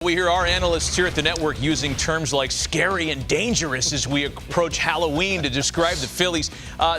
We hear our analysts here at the network using terms like scary and dangerous as we approach Halloween to describe the Phillies.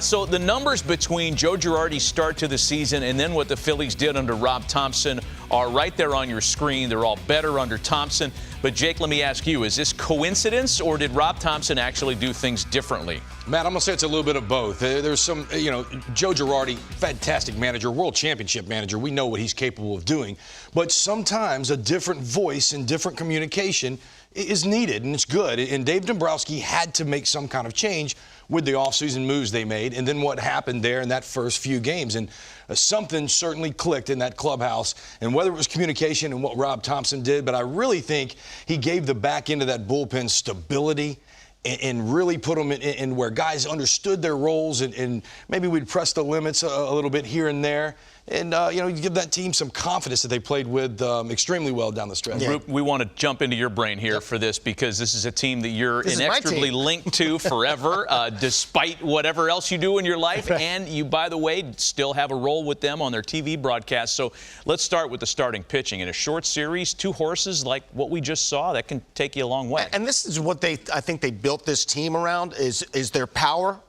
So the numbers between Joe Girardi's start to the season and then what the Phillies did under Rob Thompson are right there on your screen. They're all better under Thompson. But, Jake, let me ask you, is this coincidence or did Rob Thompson actually do things differently? Matt, I'm going to say it's a little bit of both. There's some, Joe Girardi, fantastic manager, world championship manager. We know what he's capable of doing. But sometimes a different voice and different communication is needed, and it's good. And Dave Dombrowski had to make some kind of change with the offseason moves they made and then what happened there in that first few games. And something certainly clicked in that clubhouse, and whether it was communication and what Rob Thompson did, but I really think he gave the back end of that bullpen stability and really put them in where guys understood their roles, and maybe we'd press the limits a little bit here and there. And, you give that team some confidence that they played with extremely well down the stretch. Yeah. We want to jump into your brain here for this because this is a team that you're inextricably linked to forever, despite whatever else you do in your life. And you, by the way, still have a role with them on their TV broadcast. So let's start with the starting pitching. In a short series, two horses like what we just saw, that can take you a long way. And this is what I think they built this team around is their power.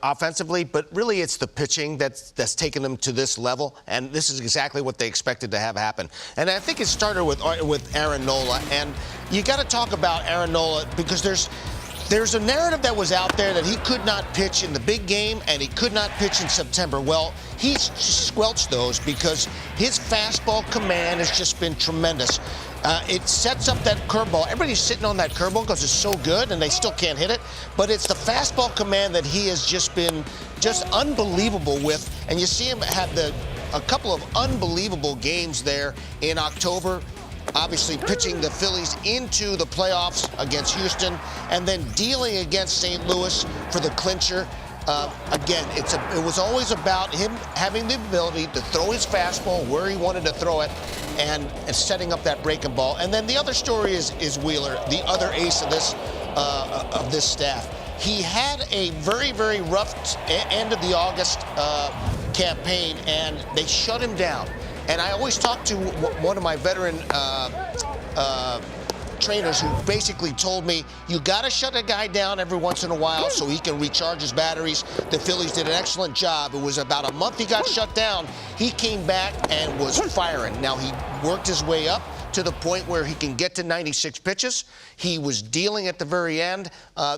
Offensively, but really it's the pitching that's taken them to this level, and this is exactly what they expected to have happen. And I think it started with Aaron Nola, and you got to talk about Aaron Nola because there's a narrative that was out there that he could not pitch in the big game and he could not pitch in September. Well, he's squelched those because his fastball command has just been tremendous. It sets up that curveball. Everybody's sitting on that curveball because it's so good and they still can't hit it. But it's the fastball command that he has just been unbelievable with. And you see him have a couple of unbelievable games there in October. Obviously pitching the Phillies into the playoffs against Houston and then dealing against St. Louis for the clincher. Again, it was always about him having the ability to throw his fastball where he wanted to throw it and setting up that breaking ball. And then the other story is Wheeler, the other ace of this staff. He had a very, very rough end of the August campaign, and they shut him down. And I always talk to one of my veteran trainers who basically told me, you got to shut a guy down every once in a while so he can recharge his batteries. The Phillies did an excellent job. It was about a month he got shut down. He came back and was firing. Now, he worked his way up to the point where he can get to 96 pitches. He was dealing at the very end.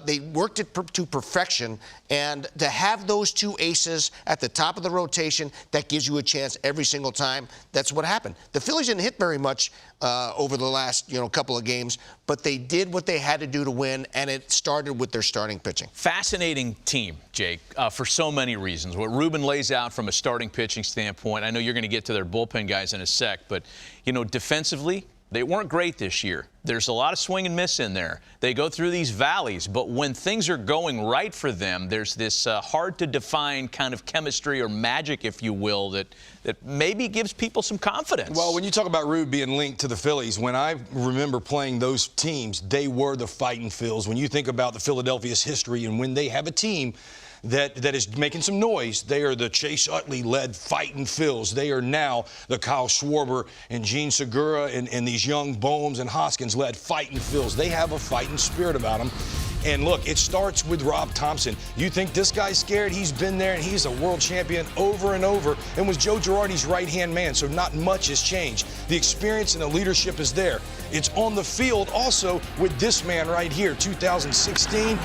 They worked it to perfection. And to have those two aces at the top of the rotation, that gives you a chance every single time. That's what happened. The Phillies didn't hit very much over the last couple of games, but they did what they had to do to win, and it started with their starting pitching. Fascinating team, Jake, for so many reasons. What Ruben lays out from a starting pitching standpoint, I know you're going to get to their bullpen guys in a sec, but, defensively, they weren't great this year. There's a lot of swing and miss in there. They go through these valleys, but when things are going right for them, there's this hard-to-define kind of chemistry or magic, if you will, that maybe gives people some confidence. Well, when you talk about Ruben being linked to the Phillies, when I remember playing those teams, they were the fighting Phils. When you think about the Philadelphia's history and when they have a team that is making some noise, they are the Chase Utley-led fighting Phils. They are now the Kyle Schwarber and Gene Segura and these young Bohms and Hoskins-led fighting Phils. They have a fighting spirit about them. And look, it starts with Rob Thompson. You think this guy's scared? He's been there, and he's a world champion over and over and was Joe Girardi's right-hand man, so not much has changed. The experience and the leadership is there. It's on the field also with this man right here, 2016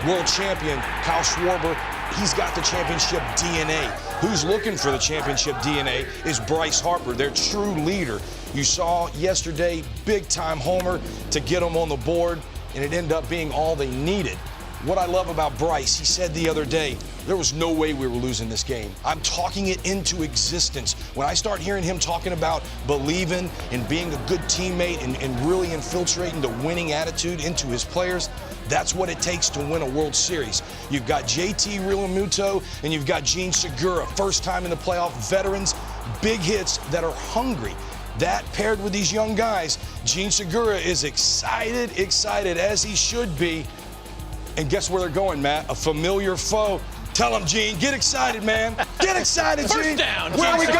world champion Kyle Schwarber. He's got the championship DNA. Who's looking for the championship DNA is Bryce Harper, their true leader. You saw yesterday, big-time homer to get them on the board, and it ended up being all they needed. What I love about Bryce, he said the other day, there was no way we were losing this game. I'm talking it into existence. When I start hearing him talking about believing and being a good teammate and really infiltrating the winning attitude into his players, that's what it takes to win a World Series. You've got JT Realmuto and you've got Gene Segura, first time in the playoff, veterans, big hits that are hungry. That paired with these young guys, Gene Segura is excited as he should be. And guess where they're going, Matt? A familiar foe. Tell him, Gene, get excited, man. Get excited, Gene. First down. Where are we going?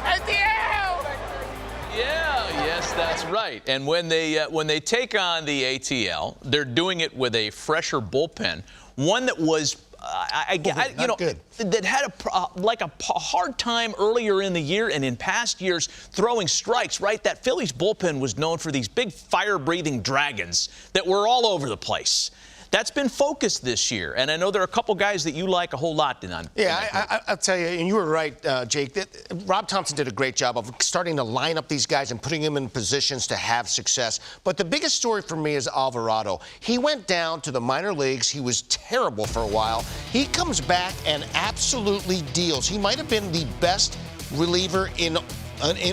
¡El That's right. And when they take on the ATL, they're doing it with a fresher bullpen, one that was that had a hard time earlier in the year and in past years throwing strikes, right? That Phillies bullpen was known for these big fire-breathing dragons that were all over the place. That's been focused this year, and I know there are a couple guys that you like a whole lot, Denon. Yeah, I'll tell you, and you were right, Jake, that Rob Thompson did a great job of starting to line up these guys and putting them in positions to have success. But the biggest story for me is Alvarado. He went down to the minor leagues. He was terrible for a while. He comes back and absolutely deals. He might have been the best reliever in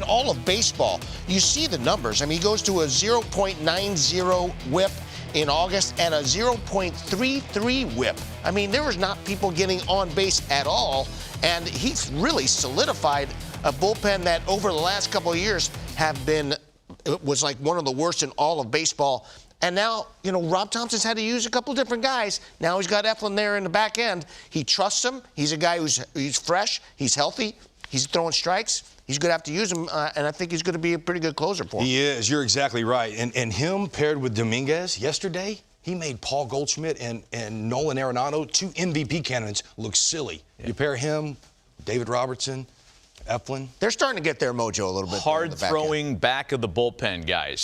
all of baseball. You see the numbers. I mean, he goes to a 0.90 whip in August and a 0.33 whip. I mean, there was not people getting on base at all, and he's really solidified a bullpen that over the last couple of years was like one of the worst in all of baseball. And now, Rob Thompson's had to use a couple of different guys. Now he's got Eflin there in the back end. He trusts him. He's a guy he's fresh. He's healthy. He's throwing strikes. He's going to have to use him, and I think he's going to be a pretty good closer for him. He is. You're exactly right. And him paired with Dominguez yesterday, he made Paul Goldschmidt and Nolan Arenado, 2 MVP candidates, look silly. Yeah. You pair him, David Robertson, Eflin. They're starting to get their mojo a little bit. Hard throwing back of the bullpen guys.